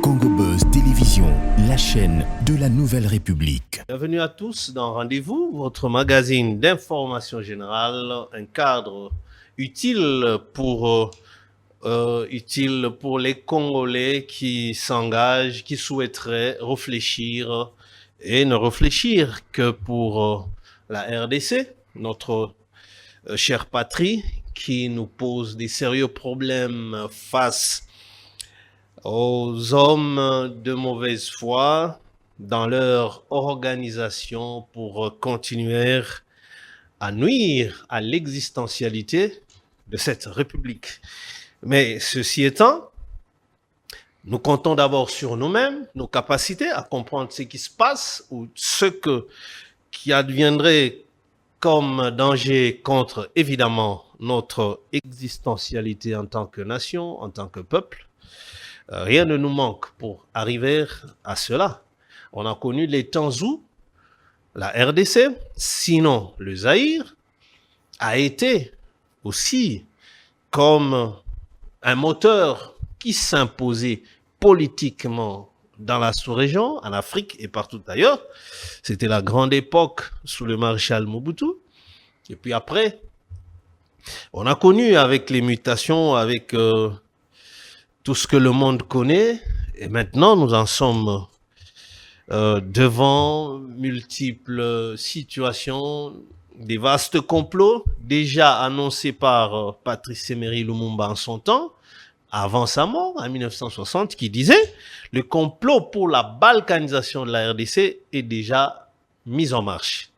Congo Buzz Télévision, la chaîne de la Nouvelle République. Bienvenue à tous dans Rendez-vous, votre magazine d'information générale, un cadre utile pour les Congolais qui s'engagent, qui souhaiteraient réfléchir et ne réfléchir que pour la RDC, notre chère patrie, qui nous pose des sérieux problèmes face aux hommes de mauvaise foi dans leur organisation pour continuer à nuire à l'existentialité de cette République. Mais ceci étant, nous comptons d'abord sur nous-mêmes, nos capacités à comprendre ce qui se passe ou qui adviendrait comme danger contre, évidemment, notre existentialité en tant que nation, en tant que peuple. Rien ne nous manque pour arriver à cela. On a connu les temps où la RDC, sinon le Zaïre, a été aussi comme un moteur qui s'imposait politiquement dans la sous-région, en Afrique et partout ailleurs. C'était la grande époque sous le maréchal Mobutu. Et puis après, on a connu avec les mutations, avec tout ce que le monde connaît. Et maintenant, nous en sommes devant multiples situations, des vastes complots déjà annoncés par Patrice Emery Lumumba en son temps, avant sa mort en 1960, qui disait le complot pour la balkanisation de la RDC est déjà mis en marche.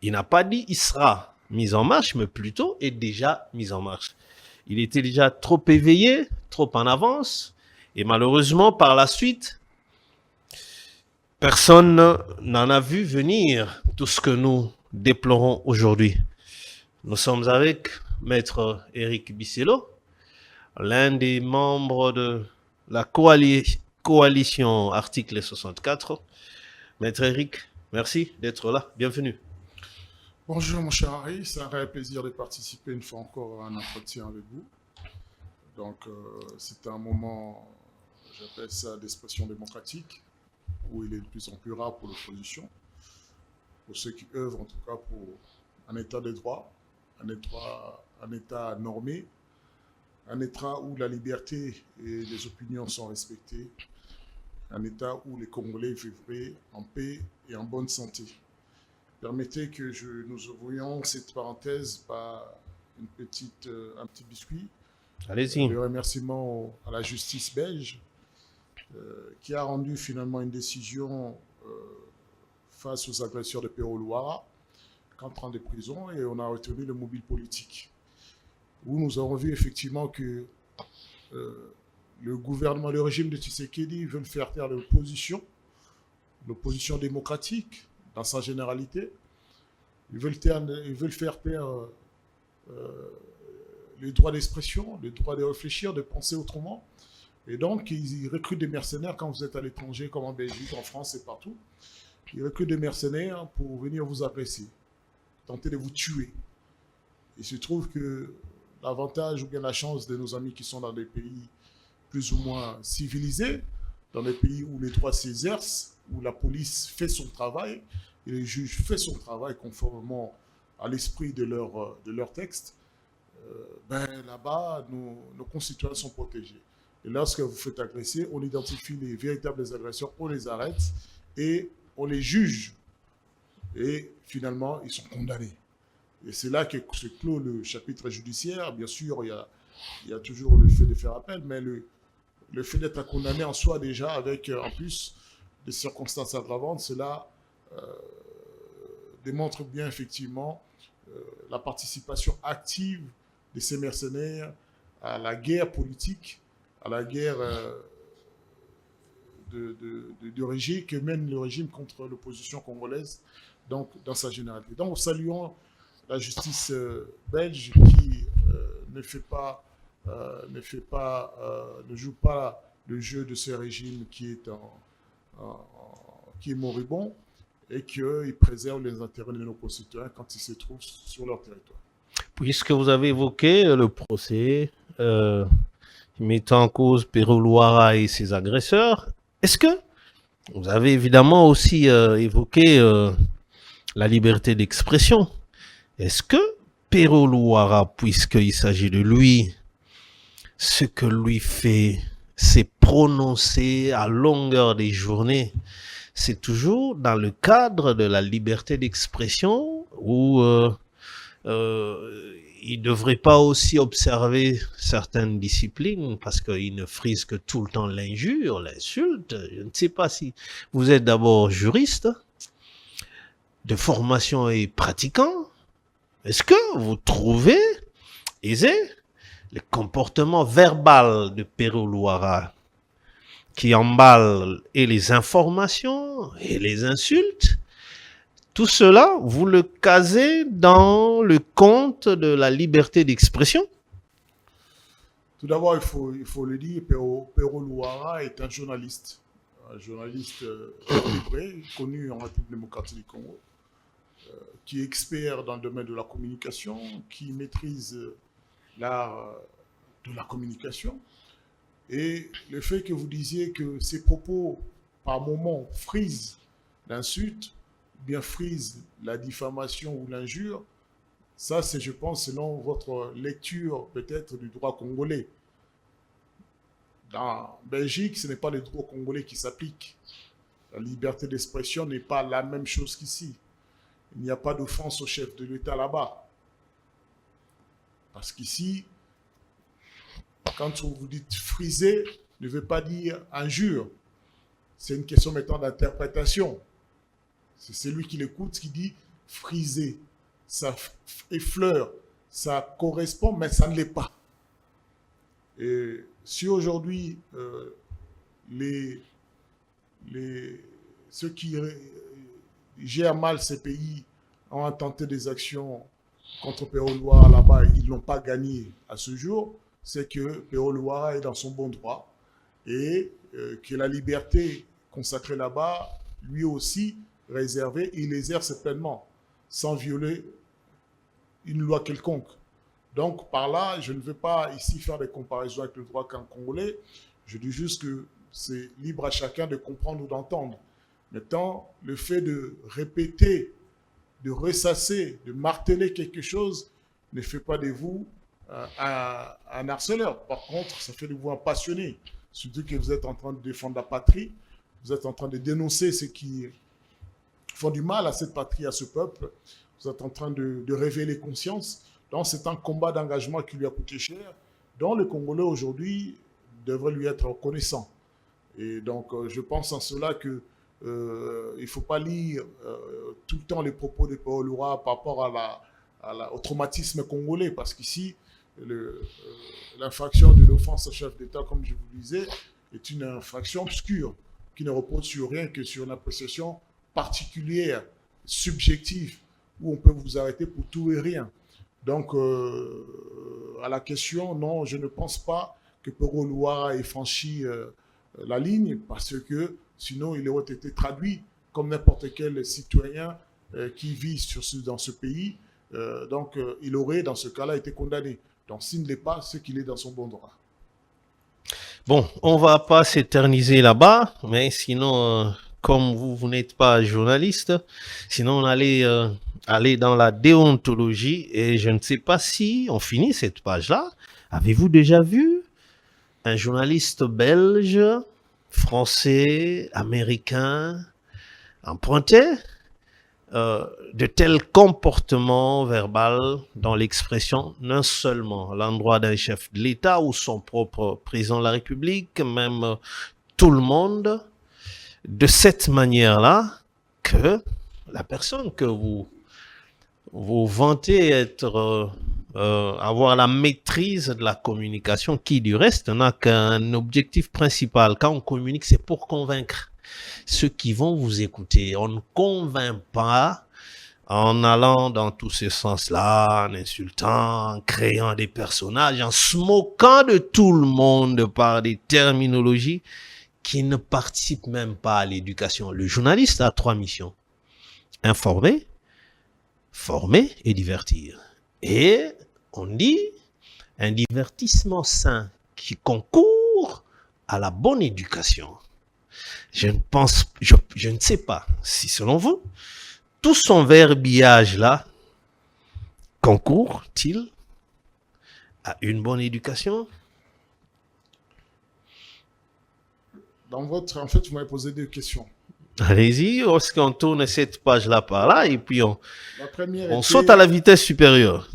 Il n'a pas dit il sera mis en marche, mais plutôt est déjà mis en marche. Il était déjà trop éveillé, trop en avance, et malheureusement, par la suite, personne n'en a vu venir tout ce que nous déplorons aujourd'hui. Nous sommes avec Maître Éric Bisselo, l'un des membres de la coalition Article 64. Maître Éric, merci d'être là. Bienvenue. Bonjour mon cher Harry, c'est un réel plaisir de participer une fois encore à un entretien avec vous. Donc c'est un moment, j'appelle ça d'expression démocratique, où il est de plus en plus rare pour l'opposition, pour ceux qui œuvrent en tout cas pour un état de droit, un état normé, un état où la liberté et les opinions sont respectées, un état où les Congolais vivraient en paix et en bonne santé. Permettez que nous ouvrions cette parenthèse par un petit biscuit. Allez-y. Le remerciement à la justice belge qui a rendu finalement une décision face aux agresseurs de Péro Louara, 4 ans de prison, et on a retenu le mobile politique. Où nous avons vu effectivement que le gouvernement, le régime de Tshisekedi veulent faire taire l'opposition démocratique, dans sa généralité. Ils veulent faire taire le droit d'expression, le droit de réfléchir, de penser autrement. Et donc, ils recrutent des mercenaires quand vous êtes à l'étranger, comme en Belgique, en France et partout. Ils recrutent des mercenaires pour venir vous agresser, tenter de vous tuer. Il se trouve que l'avantage ou bien la chance de nos amis qui sont dans des pays plus ou moins civilisés, dans des pays où les droits s'exercent, où la police fait son travail, et le juge fait son travail conformément à l'esprit de leur texte, là-bas, nos concitoyens sont protégés. Et lorsque vous faites agresser, on identifie les véritables agresseurs, on les arrête et on les juge. Et finalement, ils sont condamnés. Et c'est là que se clôt le chapitre judiciaire. Bien sûr, il y a toujours le fait de faire appel, mais le fait d'être condamné en soi déjà, avec en plus des circonstances aggravantes, cela démontre bien effectivement la participation active de ces mercenaires à la guerre politique, à la guerre de régime que mène le régime contre l'opposition congolaise, donc dans sa généralité. Donc, saluons la justice belge qui ne joue pas le jeu de ce régime qui est moribond et qu'il préserve les intérêts de nos concitoyens quand ils se trouvent sur leur territoire. Puisque vous avez évoqué le procès mettant en cause Pero Luara et ses agresseurs. Est-ce que vous avez évidemment aussi évoqué la liberté d'expression? Est-ce que Pero Luara, puisqu'il s'agit de lui, ce que lui fait, c'est prononcer à longueur des journées, c'est toujours dans le cadre de la liberté d'expression ou il ne devrait pas aussi observer certaines disciplines parce qu'il ne frise que tout le temps l'injure, l'insulte. Je ne sais pas si vous êtes d'abord juriste, de formation et pratiquant. Est-ce que vous trouvez aisé le comportement verbal de Pero Luara qui emballe et les informations et les insultes? Tout cela, vous le casez dans le compte de la liberté d'expression? Tout d'abord, il faut le dire, Pero Luara est un journaliste équilibré, connu en République démocratique du Congo, qui est expert dans le domaine de la communication, qui maîtrise l'art de la communication. Et le fait que vous disiez que ses propos, par moments, frisent l'insulte, bien frise la diffamation ou l'injure, ça c'est, je pense, selon votre lecture peut-être du droit congolais. Dans Belgique, ce n'est pas le droit congolais qui s'applique. La liberté d'expression n'est pas la même chose qu'ici. Il n'y a pas d'offense au chef de l'État là-bas. Parce qu'ici, quand vous dites friser, ne veut pas dire injure. C'est une question maintenant d'interprétation. C'est celui qui l'écoute qui dit friser. Ça effleure, ça correspond, mais ça ne l'est pas. Et si aujourd'hui, ceux qui gèrent mal ces pays ont intenté des actions contre Pero Luara là-bas et ils ne l'ont pas gagné à ce jour, c'est que Pero Luara est dans son bon droit et que la liberté consacrée là-bas, lui aussi, réservée, il exerce pleinement, sans violer une loi quelconque. Donc, par là, je ne veux pas ici faire des comparaisons avec le droit congolais. Je dis juste que c'est libre à chacun de comprendre ou d'entendre. Maintenant, le fait de répéter, de ressasser, de marteler quelque chose ne fait pas de vous un harceleur. Par contre, ça fait de vous un passionné. Surtout que vous êtes en train de défendre la patrie, vous êtes en train de dénoncer ce qui font du mal à cette patrie, à ce peuple. Vous êtes en train de révéler conscience. Donc, c'est un combat d'engagement qui lui a coûté cher, dont le Congolais aujourd'hui devrait lui être reconnaissant. Et donc, je pense en cela que il ne faut pas lire tout le temps les propos de Pero Luara par rapport au traumatisme congolais, parce qu'ici, l'infraction de l'offense au chef d'État, comme je vous le disais, est une infraction obscure qui ne repose sur rien que sur une appréciation particulière, subjective, où on peut vous arrêter pour tout et rien. Donc, à la question, non, je ne pense pas que Pero Luara ait franchi la ligne, parce que sinon il aurait été traduit comme n'importe quel citoyen qui vit dans ce pays. Donc, il aurait, dans ce cas-là, été condamné. Donc, s'il ne l'est pas, c'est qu'il est dans son bon droit. Bon, on ne va pas s'éterniser là-bas, mais sinon, comme vous n'êtes pas journaliste, sinon on allait aller dans la déontologie, et je ne sais pas si on finit cette page-là. Avez-vous déjà vu un journaliste belge, français, américain, emprunter de tels comportements verbaux dans l'expression, non seulement à l'endroit d'un chef de l'État ou son propre président de la République, même tout le monde, de cette manière-là, que la personne que vous vantez être avoir la maîtrise de la communication, qui du reste n'a qu'un objectif principal. Quand on communique, c'est pour convaincre ceux qui vont vous écouter. On ne convainc pas en allant dans tous ces sens-là, en insultant, en créant des personnages, en se moquant de tout le monde par des terminologies qui ne participent même pas à l'éducation. Le journaliste a 3 missions: informer, former et divertir. Et on dit un divertissement sain qui concourt à la bonne éducation. Je ne sais pas si, selon vous, tout son verbiage-là concourt-il à une bonne éducation? En fait, vous m'avez posé deux questions. Allez-y, lorsqu'on tourne cette page-là par là, et puis on était, saute à la vitesse supérieure.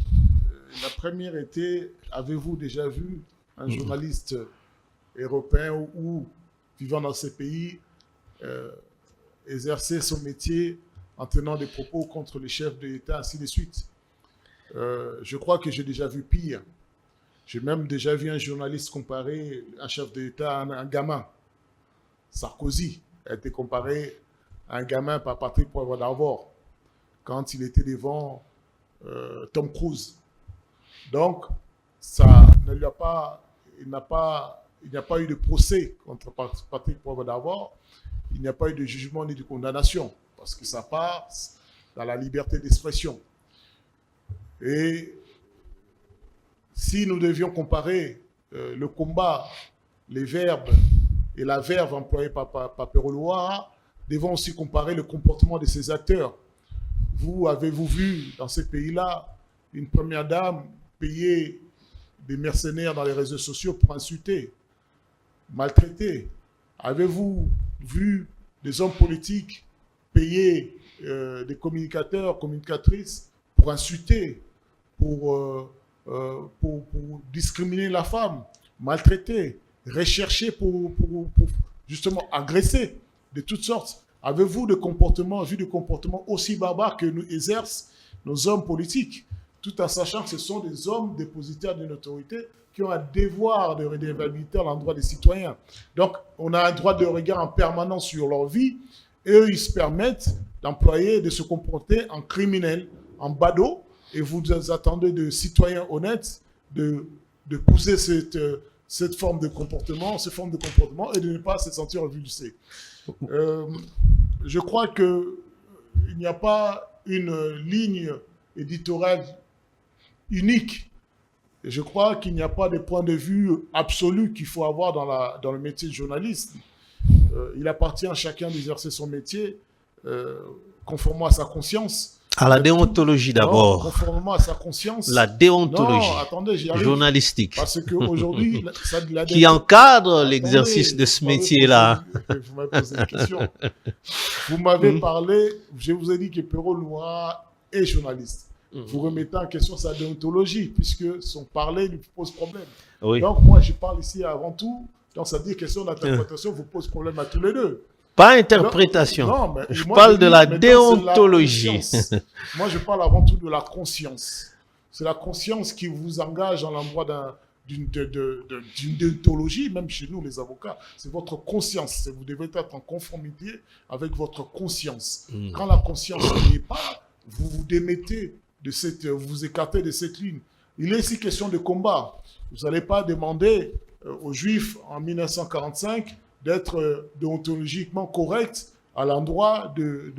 La première était, avez-vous déjà vu un journaliste européen ou vivant dans ces pays exercer son métier en tenant des propos contre les chefs de l'État, ainsi de suite? Je crois que j'ai déjà vu pire. J'ai même déjà vu un journaliste comparer un chef de l'État à un gamin. Sarkozy a été comparé à un gamin par Patrick Poivre d'Arvor quand il était devant Tom Cruise. Donc, il n'y a pas eu de procès contre Patrick Poivre d'Arvor. Il n'y a pas eu de jugement ni de condamnation parce que ça passe dans la liberté d'expression. Et si nous devions comparer le combat, les verbes et la verve employée par Perolo-Ouattara, devons aussi comparer le comportement de ces acteurs. Avez-vous vu dans ces pays-là une première dame payer des mercenaires dans les réseaux sociaux pour insulter, maltraiter? Avez-vous vu des hommes politiques payer des communicateurs, communicatrices pour insulter, pour discriminer la femme, maltraiter, rechercher pour justement agresser de toutes sortes? Avez-vous vu des comportements aussi barbares que nous exercent nos hommes politiques, tout en sachant que ce sont des hommes dépositaires d'une autorité qui ont un devoir de redevabilité à l'endroit des citoyens. Donc, on a un droit de regard en permanence sur leur vie, et eux, ils se permettent de se comporter en criminels, en badauds, et vous attendez de citoyens honnêtes de pousser cette forme de comportement, et de ne pas se sentir revulsé. Je crois qu'il n'y a pas une ligne éditoriale unique. Et je crois qu'il n'y a pas de point de vue absolu qu'il faut avoir dans le métier de journaliste. Il appartient à chacun d'exercer son métier conformément à sa conscience. À la déontologie d'abord. Conformément à sa conscience. La déontologie journalistique. Parce qu'aujourd'hui, qui encadre l'exercice de ce métier-là. Vous m'avez posé une question. Vous m'avez parlé, je vous ai dit que Perolo-Ouattara est journaliste. Vous remettez en question sa déontologie, puisque son parler lui pose problème. Oui. Donc moi, je parle ici avant tout. Donc ça veut dire que question d'interprétation vous pose problème à tous les deux. Pas interprétation. Non, mais je parle de la déontologie. Moi, je parle avant tout de la conscience. C'est la conscience qui vous engage à l'endroit d'une déontologie, même chez nous, les avocats. C'est votre conscience. Vous devez être en conformité avec votre conscience. Quand la conscience n'y est pas, vous vous démettez vous vous écartez de cette ligne. Il est ici question de combat. Vous n'allez pas demander aux Juifs en 1945 d'être déontologiquement correct à l'endroit de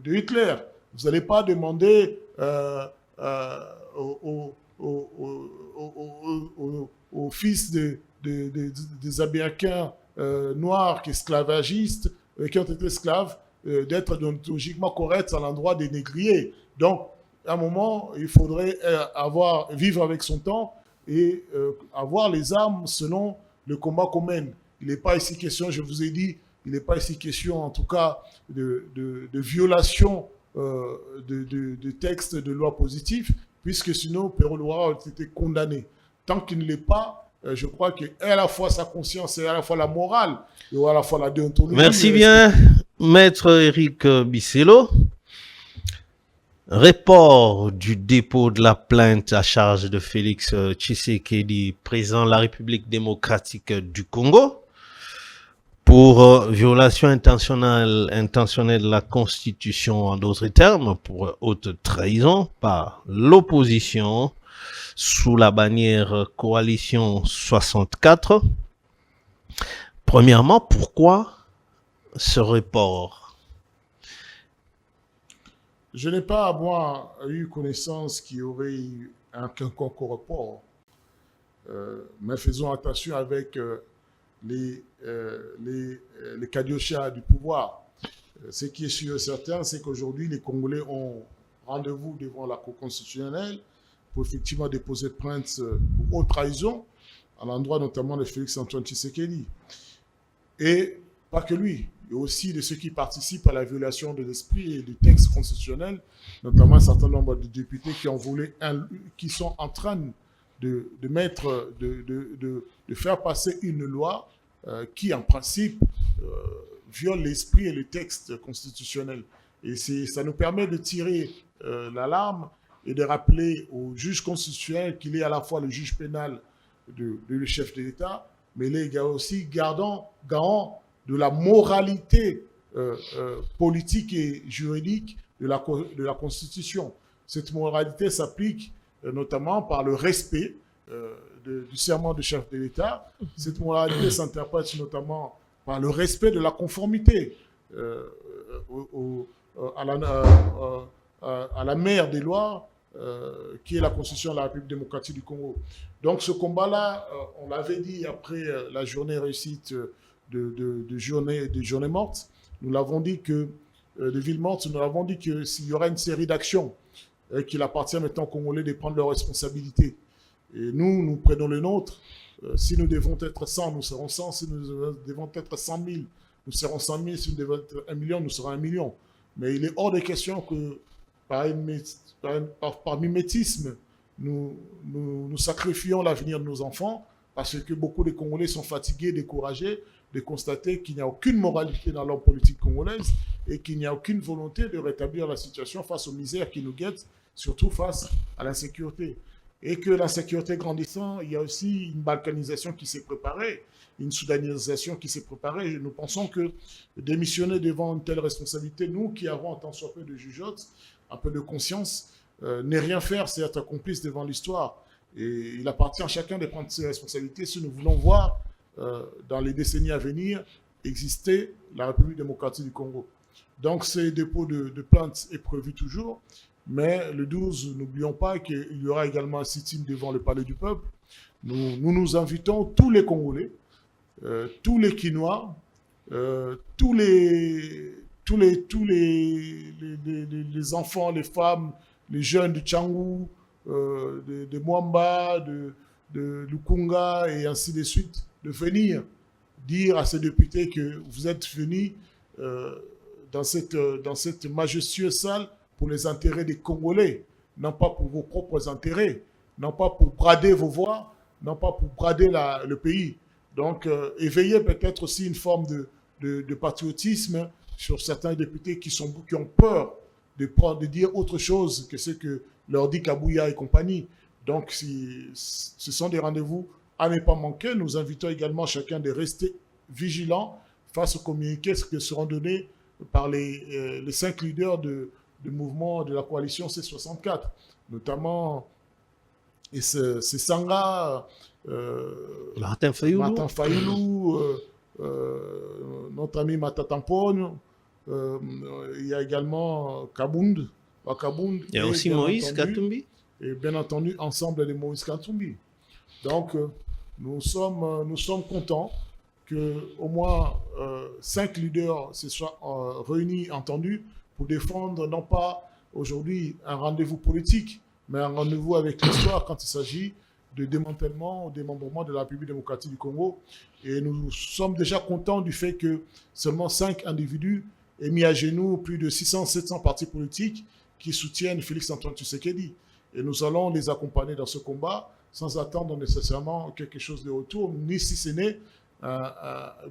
Hitler. Vous n'allez pas demander aux fils des Américains noirs esclavagistes qui ont été esclaves d'être déontologiquement corrects à l'endroit des négriers. Donc, à un moment, il faudrait vivre avec son temps et avoir les armes selon le combat qu'on mène. Il n'est pas ici question, je vous ai dit, il n'est pas ici question en tout cas de violation de textes de loi positifs, puisque sinon Perolo-Ouattara a été condamné. Tant qu'il ne l'est pas, je crois qu'à la fois sa conscience et à la fois la morale et à la fois la déontologie. Merci bien, Maître Éric Bisselot. Report du dépôt de la plainte à charge de Félix Tshisekedi, président de la République démocratique du Congo, pour violation intentionnelle de la Constitution, en d'autres termes, pour haute trahison par l'opposition sous la bannière Coalition 64. Premièrement, pourquoi ce report? Je n'ai pas, moi, eu connaissance qu'il y aurait eu un quelconque report. mais faisons attention avec les Kadiocha du pouvoir. Ce qui est sûr et certain, c'est qu'aujourd'hui, les Congolais ont rendez-vous devant la Cour constitutionnelle pour effectivement déposer plainte pour haute trahison, à l'endroit notamment de Félix-Antoine Tshisekedi. Et pas que lui, et aussi de ceux qui participent à la violation de l'esprit et du texte constitutionnel, notamment un certain nombre de députés qui sont en train de faire passer une loi qui, en principe, viole l'esprit et le texte constitutionnel. Et ça nous permet de tirer l'alarme et de rappeler au juge constitutionnel qu'il est à la fois le juge pénal le chef de l'État, mais il est aussi garant de la moralité politique et juridique de la Constitution. Cette moralité s'applique notamment par le respect du serment de chef de l'État. Cette moralité s'interprète notamment par le respect de la conformité à la mère des lois, qui est la Constitution de la République démocratique du Congo. Donc ce combat-là, on l'avait dit après la journée réussite de journée morte, nous l'avons dit que, de ville morte, nous l'avons dit que s'il y aura une série d'actions qu'il appartient maintenant aux Congolais de prendre leurs responsabilités. Et nous prenons le nôtre. Si nous devons être 100, nous serons 100. Si nous devons être 100 000, nous serons 100 000. Si nous devons être 1 million, nous serons 1 million. Mais il est hors de question que par mimétisme, nous sacrifions l'avenir de nos enfants, parce que beaucoup de Congolais sont fatigués, découragés de constater qu'il n'y a aucune moralité dans l'homme politique congolaise et qu'il n'y a aucune volonté de rétablir la situation face aux misères qui nous guettent, surtout face à l'insécurité. Et que l'insécurité grandissant, il y a aussi une balkanisation qui s'est préparée, une soudanisation qui s'est préparée. Nous pensons que démissionner devant une telle responsabilité, nous qui avons en tant soit peu de jugeote, un peu de conscience, ne rien faire, c'est être complice devant l'histoire. Et il appartient à chacun de prendre ses responsabilités si nous voulons voir, dans les décennies à venir, exister la République démocratique du Congo. Donc, ce dépôt de plainte est prévu toujours, mais le 12, n'oublions pas qu'il y aura également un sit-in devant le Palais du Peuple. Nous invitons tous les Congolais, tous les Quinois, tous les enfants, les femmes, les jeunes de Tchangou, de Mwamba, de Lukunga et ainsi de suite, de venir dire à ces députés que vous êtes venus dans cette majestueuse salle pour les intérêts des Congolais, non pas pour vos propres intérêts, non pas pour brader vos voix, non pas pour brader le pays. Donc, éveiller peut-être aussi une forme de patriotisme sur certains députés qui ont peur de dire autre chose que ce que leur dit Kabouya et compagnie. Donc, ce sont des rendez-vous à ne pas manquer. Nous invitons également chacun de rester vigilant face aux communiqués qui seront donnés par les 5 leaders du mouvement de la coalition C64, notamment Sanga, Martin Fayoulou, notre ami Matatampone, il y a également Kabound. Il y a aussi Moïse Katumbi. Et bien entendu, ensemble de Moïse Katumbi. Donc, nous sommes contents qu'au moins 5 leaders se soient réunis, entendus, pour défendre non pas aujourd'hui un rendez-vous politique, mais un rendez-vous avec l'histoire quand il s'agit de démantèlement ou démembrement de la République démocratique du Congo. Et nous sommes déjà contents du fait que seulement 5 individus aient mis à genoux plus de 600-700 partis politiques qui soutiennent Félix-Antoine Tshisekedi. Et nous allons les accompagner dans ce combat sans attendre nécessairement quelque chose de retour, ni si ce n'est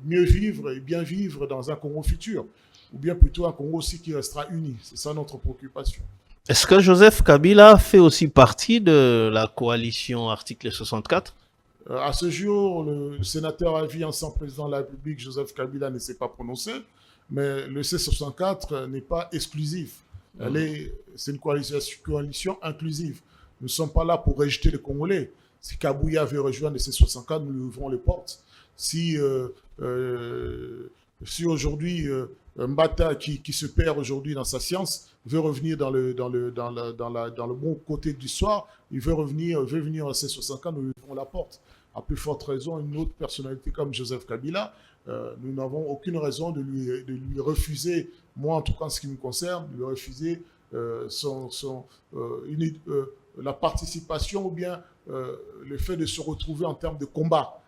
mieux vivre et bien vivre dans un Congo futur, ou bien plutôt un Congo aussi qui restera uni. C'est ça notre préoccupation. Est-ce que Joseph Kabila fait aussi partie de la coalition article 64 ? À ce jour, le sénateur à vie, ancien président de la République, Joseph Kabila, ne s'est pas prononcé, mais le C64 n'est pas exclusif. C'est une coalition inclusive. Nous ne sommes pas là pour rejeter les Congolais. Si Kabouya veut rejoindre le C64, nous lui ouvrons les portes. Si Si aujourd'hui, Mbata, qui se perd aujourd'hui dans sa science, veut revenir dans le bon côté de l'histoire, il veut venir à ses 60 ans, nous lui ouvrons la porte. À plus forte raison, une autre personnalité comme Joseph Kabila, nous n'avons aucune raison de lui refuser, moi en tout cas en ce qui me concerne, de lui refuser la participation ou bien le fait de se retrouver en termes de combat.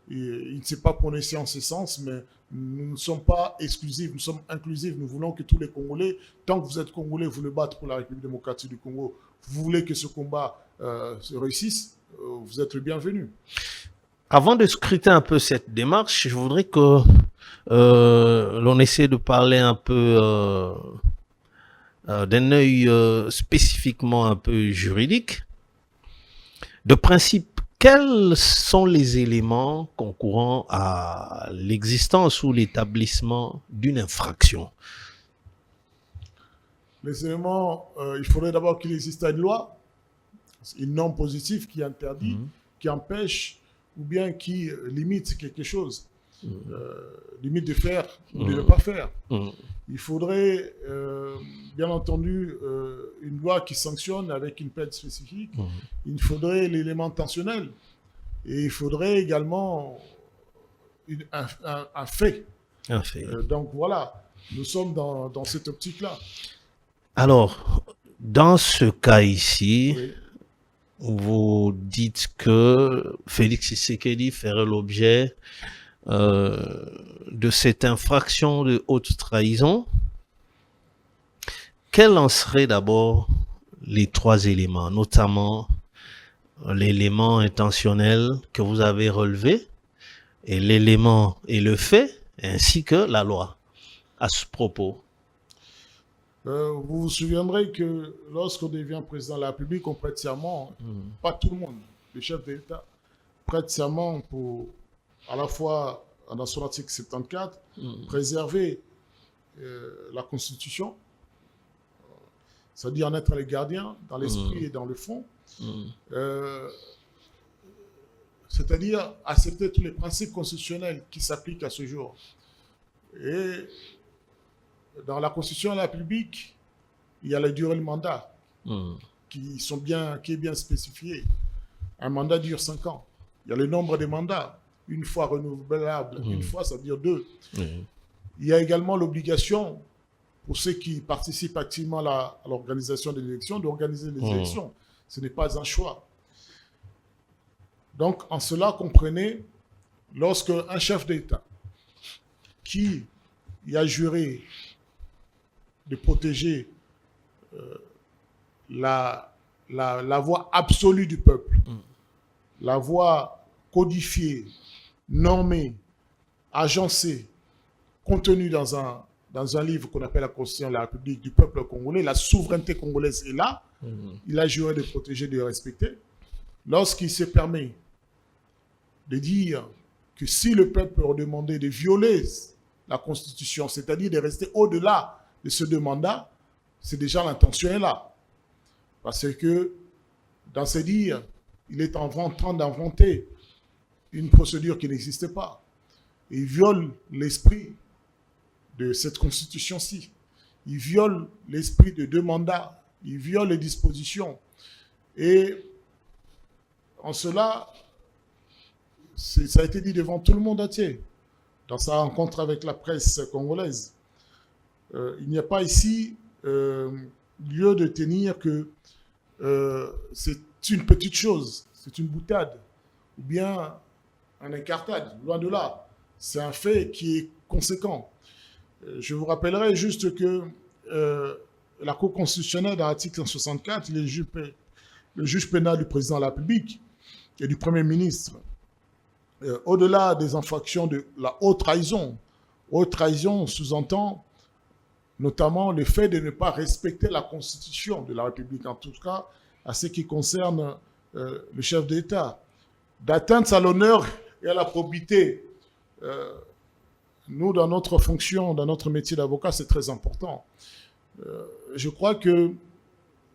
Il ne s'est pas prononcé en ce sens, mais nous ne sommes pas exclusifs, nous sommes inclusifs. Nous voulons que tous les Congolais, tant que vous êtes Congolais, vous le battez pour la République démocratique du Congo, vous voulez que ce combat se réussisse, vous êtes le bienvenu. Avant de scruter un peu cette démarche, je voudrais que l'on essaie de parler un peu d'un œil spécifiquement un peu juridique. De principe, quels sont les éléments concourant à l'existence ou l'établissement d'une infraction? Les éléments, il faudrait d'abord qu'il existe une loi, une norme positive qui interdit, qui empêche ou bien qui limite quelque chose. Limite de faire ou de ne pas faire. Il faudrait, bien entendu, une loi qui sanctionne avec une peine spécifique. Il faudrait l'élément intentionnel. Et il faudrait également un fait. Un fait. Donc voilà, nous sommes dans cette optique-là. Alors, dans ce cas ici, Oui. vous dites que Félix Tshisekedi ferait l'objet de cette infraction de haute trahison. Quels en seraient d'abord les trois éléments, notamment l'élément intentionnel que vous avez relevé, et l'élément et le fait, ainsi que la loi à ce propos? Vous vous souviendrez que lorsqu'on devient président de la République, on prête serment, pas tout le monde, le chef de l'État prête serment pour à la fois, dans son article 74, préserver la Constitution, c'est-à-dire en être les gardiens dans l'esprit et dans le fond, c'est-à-dire accepter tous les principes constitutionnels qui s'appliquent à ce jour. Et dans la Constitution de la République, il y a la durée de mandat qui est bien spécifiée. Un mandat dure 5 ans. Il y a le nombre de mandats. Une fois renouvelable, une fois, ça veut dire 2. Il y a également l'obligation, pour ceux qui participent activement à l'organisation des élections, d'organiser les élections. Ce n'est pas un choix. Donc, en cela, comprenez, lorsque un chef d'État qui y a juré de protéger la voix absolue du peuple, la voix codifiée, normée, agencée, contenue dans un livre qu'on appelle la Constitution de la République du peuple congolais, la souveraineté congolaise est là, il a juré de protéger, de respecter. Lorsqu'il se permet de dire que si le peuple leur demandait de violer la Constitution, c'est-à-dire de rester au-delà de ce deux mandats, c'est déjà l'intention est là. Parce que, dans ces dires, il est en train d'inventer une procédure qui n'existait pas. Il viole l'esprit de cette Constitution-ci. Il viole l'esprit de deux mandats. Il viole les dispositions. Et en cela, ça a été dit devant tout le monde entier, dans sa rencontre avec la presse congolaise. Il n'y a pas ici lieu de tenir que c'est une petite chose, c'est une boutade, ou bien un incartade, loin de là. C'est un fait qui est conséquent. Je vous rappellerai juste que la Cour constitutionnelle, dans l'article 164, il est le juge pénal du président de la République et du Premier ministre. Au-delà des infractions de la haute trahison sous-entend notamment le fait de ne pas respecter la Constitution de la République, en tout cas à ce qui concerne le chef d'État, d'atteinte à l'honneur et à la probité. Nous, dans notre fonction, dans notre métier d'avocat, c'est très important. Je crois que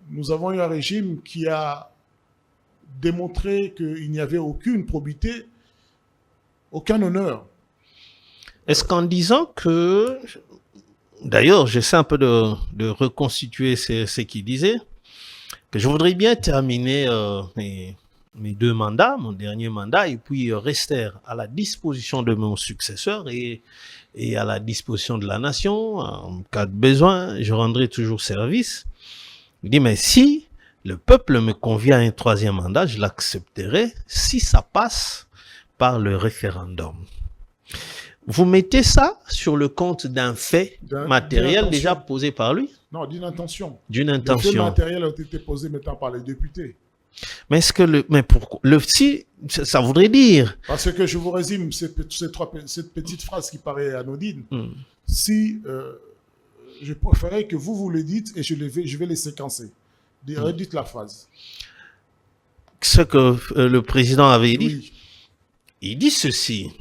nous avons eu un régime qui a démontré qu'il n'y avait aucune probité, aucun honneur. Est-ce qu'en disant que... D'ailleurs, j'essaie un peu de reconstituer ce qu'il disait, que je voudrais bien terminer mes 2 mandats, mon dernier mandat, et puis rester à la disposition de mon successeur et à la disposition de la nation. En cas de besoin, je rendrai toujours service. Il dit, mais si le peuple me convie à un 3e mandat, je l'accepterai si ça passe par le référendum. Vous mettez ça sur le compte d'un fait matériel déjà posé par lui? Non, d'une intention. D'une Le fait intention. matériel a été posé maintenant par les députés. Mais est-ce que mais pourquoi si ça voudrait dire? Parce que je vous résume cette petite phrase qui paraît anodine. Si je préférais que vous le dites et je vais les séquencer. Redites la phrase. Ce que le président avait dit. Oui. Il dit ceci.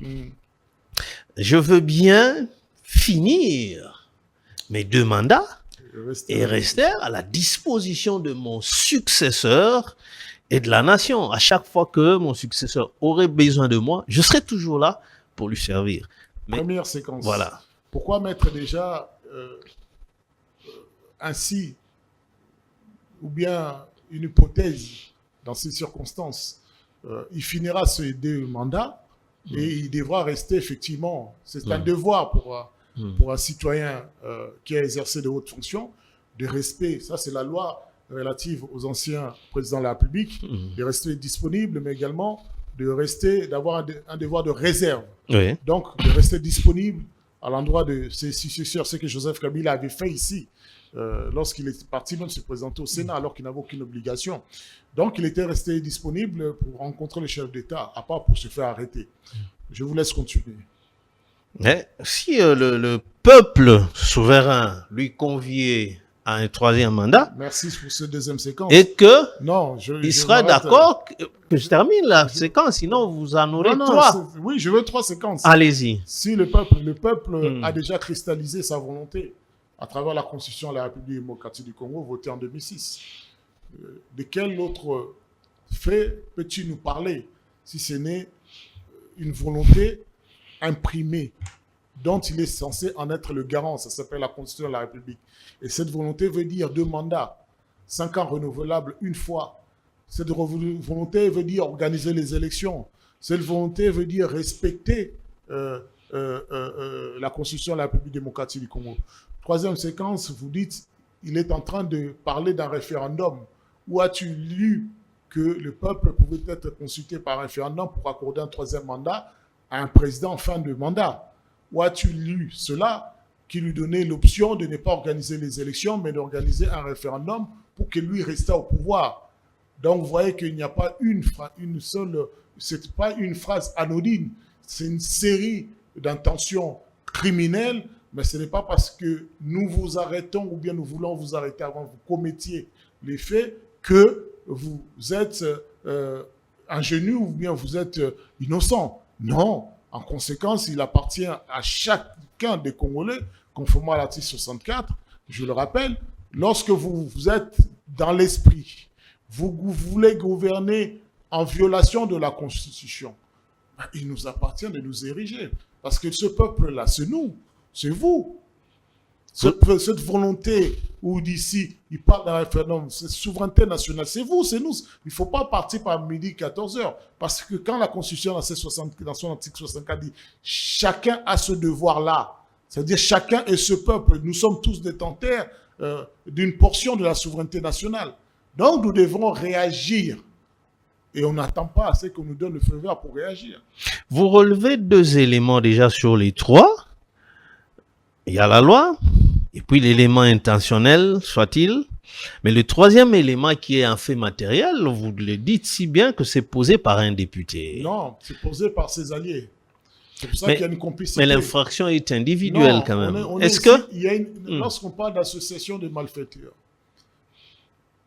Je veux bien finir mes 2 mandats et rester à la disposition de mon successeur et de la nation. À chaque fois que mon successeur aurait besoin de moi, je serai toujours là pour lui servir. Mais, première séquence. Voilà. Pourquoi mettre déjà ainsi, ou bien une hypothèse dans ces circonstances, il finira ces 2 mandats et il devra rester effectivement, c'est un devoir pour un citoyen qui a exercé de hautes fonctions, de respect, ça c'est la loi relative aux anciens présidents de la République, de rester disponible, mais également d'avoir un devoir de réserve. Oui. Donc, de rester disponible à l'endroit de ses successeurs, ce que Joseph Kabila avait fait ici, lorsqu'il est parti même se présenter au Sénat, alors qu'il n'avait aucune obligation. Donc, il était resté disponible pour rencontrer le chef d'État, à part pour se faire arrêter. Je vous laisse continuer. Mais si le peuple souverain lui conviait à un 3e mandat, merci pour cette 2e séquence. Et que non, il sera d'accord que je termine la séquence, sinon vous en aurez 3. Oui, je veux 3 séquences. Allez-y. Si le peuple a déjà cristallisé sa volonté à travers la Constitution de la République démocratique du Congo, votée en 2006, de quel autre fait peux-tu nous parler si ce n'est une volonté imprimée dont il est censé en être le garant? Ça s'appelle la Constitution de la République. Et cette volonté veut dire 2 mandats, 5 ans renouvelables une fois. Cette volonté veut dire organiser les élections. Cette volonté veut dire respecter la Constitution de la République démocratique du Congo. 3e séquence, vous dites, il est en train de parler d'un référendum. Où as-tu lu que le peuple pouvait être consulté par référendum pour accorder un 3e mandat à un président en fin de mandat? Où as-tu lu cela qui lui donnait l'option de ne pas organiser les élections, mais d'organiser un référendum pour que lui reste au pouvoir? Donc, vous voyez qu'il n'y a pas une seule... C'est pas une phrase anodine, c'est une série d'intentions criminelles, mais ce n'est pas parce que nous vous arrêtons ou bien nous voulons vous arrêter avant que vous commettiez les faits que vous êtes ingénu ou bien vous êtes innocent. Non. En conséquence, il appartient à chacun des Congolais, conformément à l'article 64, je le rappelle, lorsque vous êtes dans l'esprit, vous voulez gouverner en violation de la Constitution, il nous appartient de nous ériger. Parce que ce peuple-là, c'est nous, c'est vous. Cette volonté où d'ici, il parle d'un référendum, cette souveraineté nationale, c'est vous, c'est nous. Il ne faut pas partir par midi 14h. Parce que quand la Constitution, dans son article 64, dit chacun a ce devoir-là, c'est-à-dire chacun est ce peuple, nous sommes tous détenteurs d'une portion de la souveraineté nationale. Donc nous devrons réagir. Et on n'attend pas à ce qu'on nous donne le feu vert pour réagir. Vous relevez 2 éléments déjà sur les 3. Il y a la loi, et puis l'élément intentionnel, soit-il. Mais le 3e élément qui est un fait matériel, vous le dites si bien que c'est posé par un député. Non, c'est posé par ses alliés. C'est pour ça qu'il y a une complicité. Mais l'infraction est individuelle non, quand même. Lorsqu'on parle d'association de malfaiteurs,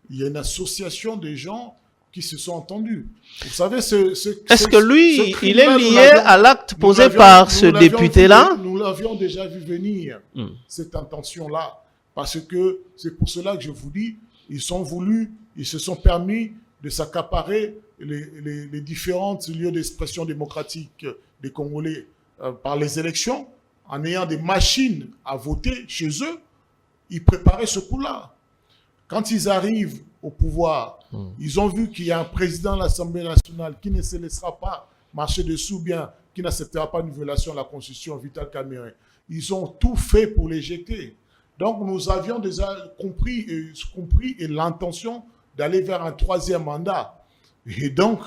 il y a une association de gens qui se sont entendus. Vous savez, est-ce que lui, il est lié à l'acte posé par ce député-là? Nous l'avions déjà vu venir, cette intention-là. Parce que c'est pour cela que je vous dis, ils se sont permis de s'accaparer les différents lieux d'expression démocratique des Congolais par les élections, en ayant des machines à voter chez eux, ils préparaient ce coup-là. Quand ils arrivent au pouvoir, ils ont vu qu'il y a un président de l'Assemblée nationale qui ne se laissera pas marcher dessous, bien qui n'acceptera pas une violation de la Constitution, Vital Kamerhe. Ils ont tout fait pour l'éjecter. Donc nous avions déjà compris et l'intention d'aller vers un troisième mandat. Et donc,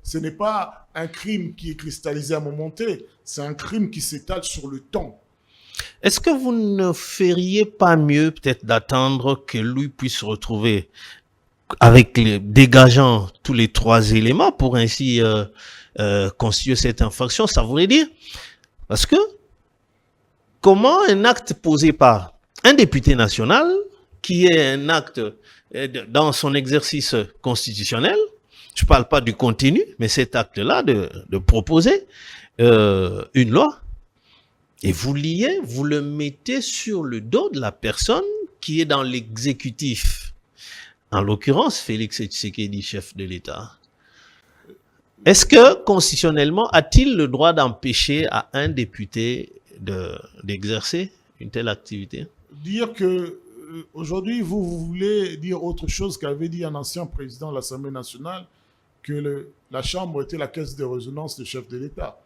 ce n'est pas un crime qui est cristallisé à un moment T, c'est un crime qui s'étale sur le temps. Est-ce que vous ne feriez pas mieux peut-être d'attendre que lui puisse se retrouver avec dégageant tous les 3 éléments pour ainsi constituer cette infraction? Ça voudrait dire, parce que comment un acte posé par un député national, qui est un acte dans son exercice constitutionnel, je ne parle pas du contenu, mais cet acte-là de proposer une loi, et vous le mettez sur le dos de la personne qui est dans l'exécutif. En l'occurrence, Félix Tshisekedi, chef de l'État. Est-ce que, constitutionnellement, a-t-il le droit d'empêcher à un député d'exercer une telle activité? Dire que aujourd'hui, vous voulez dire autre chose qu'avait dit un ancien président de l'Assemblée nationale, que la Chambre était la caisse de résonance du chef de l'État.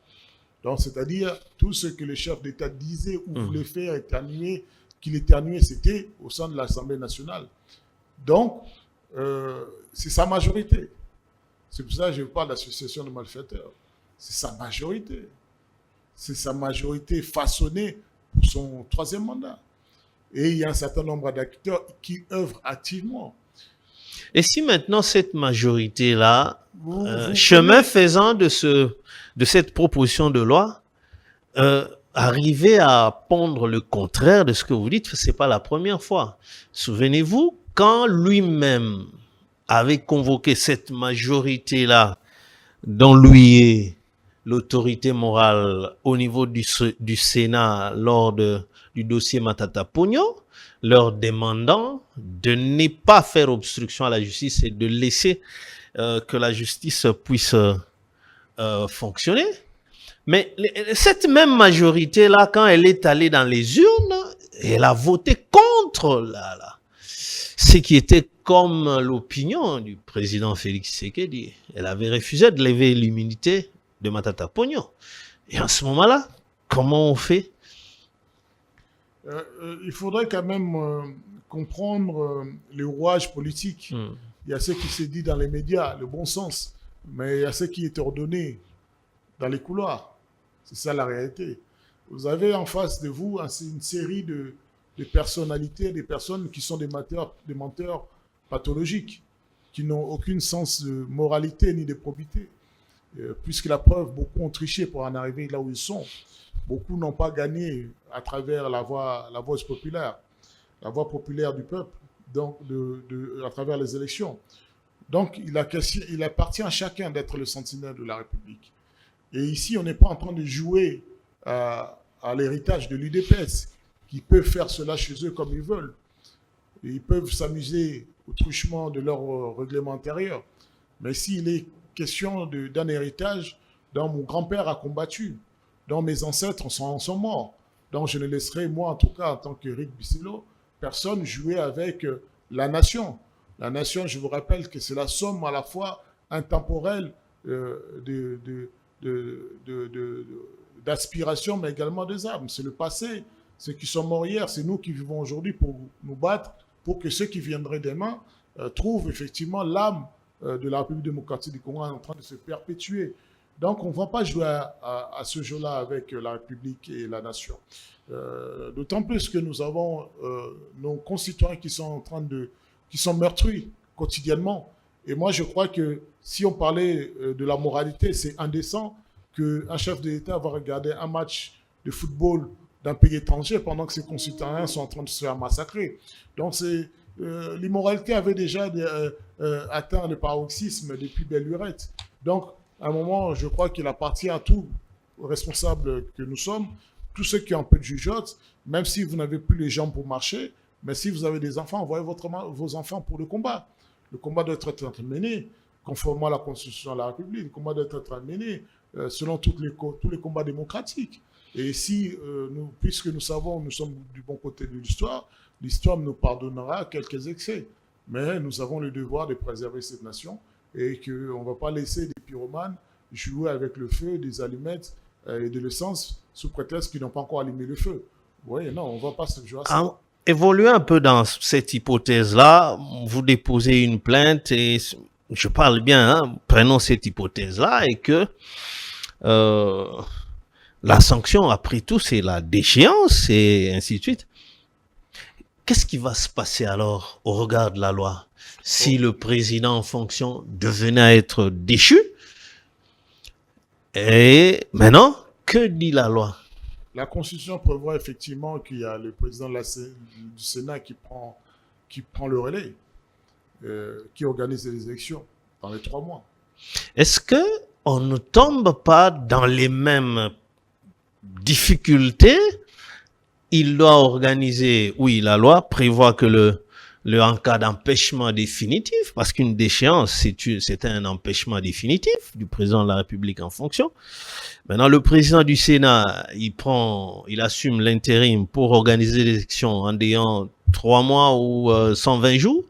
Donc, c'est-à-dire, tout ce que le chef d'État disait ou voulait faire éternuer, qu'il éternuait, c'était au sein de l'Assemblée nationale. Donc, c'est sa majorité. C'est pour ça que je parle d'association de malfaiteurs. C'est sa majorité. C'est sa majorité façonnée pour son troisième mandat. Et il y a un certain nombre d'acteurs qui œuvrent activement. Et si maintenant cette majorité-là, chemin faisant de cette proposition de loi, arrivait à pondre le contraire de ce que vous dites, c'est pas la première fois. Souvenez-vous, quand lui-même avait convoqué cette majorité-là, dont lui est l'autorité morale au niveau du Sénat lors du dossier Matata Pogno, leur demandant de ne pas faire obstruction à la justice et de laisser que la justice puisse fonctionner. Mais cette même majorité-là, quand elle est allée dans les urnes, elle a voté contre ce qui était comme l'opinion du président Félix Tshisekedi. Elle avait refusé de lever l'immunité de Matata Pogno. Et en ce moment-là, comment on fait? Il faudrait quand même comprendre les rouages politiques. Il y a ce qui s'est dit dans les médias, le bon sens, mais il y a ce qui est ordonné dans les couloirs. C'est ça la réalité. Vous avez en face de vous une série de personnalités, des personnes qui sont des menteurs pathologiques, qui n'ont aucun sens de moralité ni de probité. Puisque la preuve, beaucoup ont triché pour en arriver là où ils sont. Beaucoup n'ont pas gagné à travers la voix populaire du peuple, donc à travers les élections. Donc, il appartient à chacun d'être le sentinelle de la République. Et ici, on n'est pas en train de jouer à l'héritage de l'UDPS, qui peuvent faire cela chez eux comme ils veulent. Et ils peuvent s'amuser au truchement de leur règlement intérieur. Mais s'il est question d'un héritage dont mon grand-père a combattu, dont mes ancêtres sont morts, dont je ne laisserai, moi en tout cas, en tant qu'Éric Bisselo, personne jouer avec la nation. La nation, je vous rappelle que c'est la somme à la fois intemporelle d'aspiration, mais également des âmes. C'est le passé, ceux qui sont morts hier, c'est nous qui vivons aujourd'hui pour nous battre, pour que ceux qui viendraient demain trouvent effectivement l'âme de la République démocratique du Congo en train de se perpétuer. Donc, on ne va pas jouer à ce jeu-là avec la République et la nation. D'autant plus que nous avons nos concitoyens qui sont qui sont meurtris quotidiennement. Et moi, je crois que si on parlait de la moralité, c'est indécent qu'un chef de l'État va regarder un match de football d'un pays étranger pendant que ses concitoyens sont en train de se faire massacrer. Donc, l'immoralité avait déjà atteint le paroxysme depuis belle lurette. Donc, à un moment, je crois qu'il appartient à tous responsables que nous sommes, tous ceux qui ont un peu de jugeote, même si vous n'avez plus les jambes pour marcher, mais si vous avez des enfants, envoyez vos enfants pour le combat. Le combat doit être mené conformément à la Constitution de la République. Le combat doit être mené selon tous les combats démocratiques. Et si, puisque nous savons, nous sommes du bon côté de l'histoire, l'histoire nous pardonnera quelques excès. Mais nous avons le devoir de préserver cette nation et qu'on ne va pas laisser des pyromanes jouer avec le feu, des allumettes et de l'essence sous prétexte qu'ils n'ont pas encore allumé le feu. Oui, non, on ne va pas se jouer à ça. Évoluez un peu dans cette hypothèse-là. Vous déposez une plainte et je parle bien, hein, prenons cette hypothèse-là et que la sanction, après tout, c'est la déchéance et ainsi de suite. Qu'est-ce qui va se passer alors au regard de la loi si le président en fonction devenait à être déchu? Et maintenant, que dit la loi? La Constitution prévoit effectivement qu'il y a le président du Sénat qui prend le relais, qui organise les élections dans les 3 mois. Est-ce que on ne tombe pas dans les mêmes difficultés? Il doit organiser, oui, la loi prévoit que en cas d'empêchement définitif, parce qu'une déchéance, c'est un empêchement définitif du président de la République en fonction. Maintenant, le président du Sénat, il assume l'intérim pour organiser l'élection en ayant 3 mois ou 120 jours.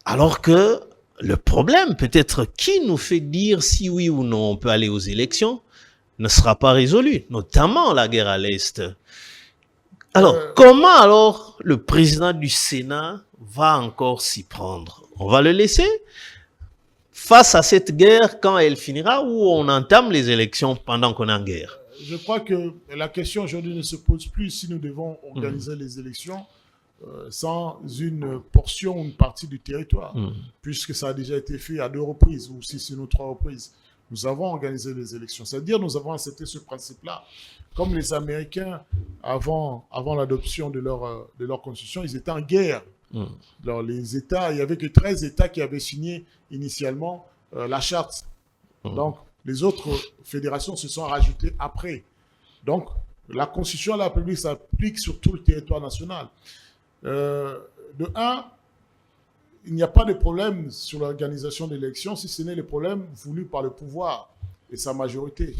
Alors que le problème, peut-être, qui nous fait dire si oui ou non on peut aller aux élections, ne sera pas résolu, notamment la guerre à l'Est. Alors, comment alors le président du Sénat va encore s'y prendre? On va le laisser face à cette guerre quand elle finira ou on entame les élections pendant qu'on est en guerre? Je crois que la question aujourd'hui ne se pose plus si nous devons organiser les élections sans une portion ou une partie du territoire, puisque ça a déjà été fait à 2 reprises ou si sinon 3 reprises. Nous avons organisé les élections. C'est-à-dire nous avons accepté ce principe-là. Comme les Américains, avant l'adoption de leur constitution, ils étaient en guerre. Alors, les États, il n'y avait que 13 États qui avaient signé initialement la charte. Donc, les autres fédérations se sont rajoutées après. Donc, la constitution de la République s'applique sur tout le territoire national. De un, il n'y a pas de problème sur l'organisation de l'élection si ce n'est le problème voulu par le pouvoir et sa majorité.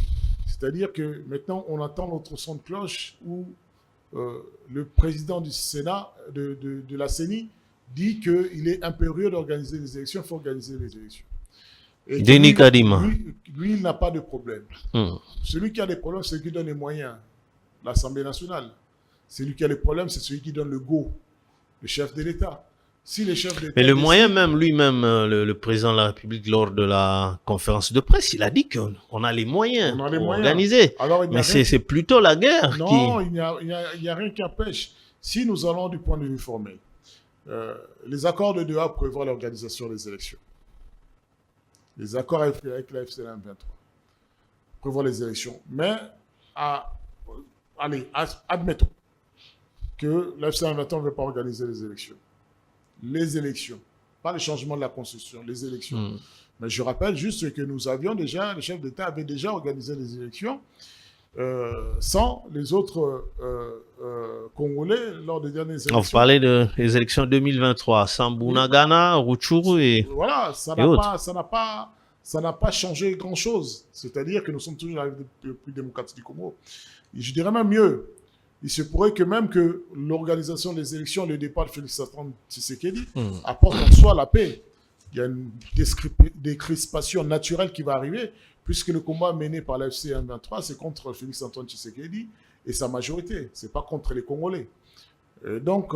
C'est-à-dire que maintenant, on attend notre son de cloche où le président du Sénat, de la CENI, dit qu'il est impérieux d'organiser les élections, il faut organiser les élections. Et Denis Kadima. Lui, il n'a pas de problème. Celui qui a des problèmes, c'est celui qui donne les moyens, l'Assemblée nationale. Celui qui a les problèmes, c'est celui qui donne le go, le chef de l'État. Si les chefs d'État... Mais le moyen même, lui-même, le président de la République, lors de la conférence de presse, il a dit qu'on a les moyens pour organiser. Alors, mais c'est plutôt la guerre qui... il n'y a rien qui empêche. Si nous allons du point de vue formel, les accords de Doha prévoient l'organisation des élections. Les accords avec la FCN 23 prévoient les élections. Mais, admettons que la FCN 23 ne veut pas organiser les élections. Les élections, pas le changement de la Constitution, les élections. Mais je rappelle juste que nous avions déjà, le chef d'État avait déjà organisé les élections sans les autres Congolais lors des dernières élections. Vous parlez des élections 2023, sans Bunagana, Rutshuru et... Voilà, ça n'a pas changé grand-chose. C'est-à-dire que nous sommes toujours le plus démocratique du Congo. Et je dirais même mieux. Il se pourrait que même que l'organisation des élections, le départ de Félix-Antoine Tshisekedi, apporte en soi la paix. Il y a une décrispation naturelle qui va arriver, puisque le combat mené par la FCN 23, c'est contre Félix-Antoine Tshisekedi et sa majorité. Ce n'est pas contre les Congolais. Et donc,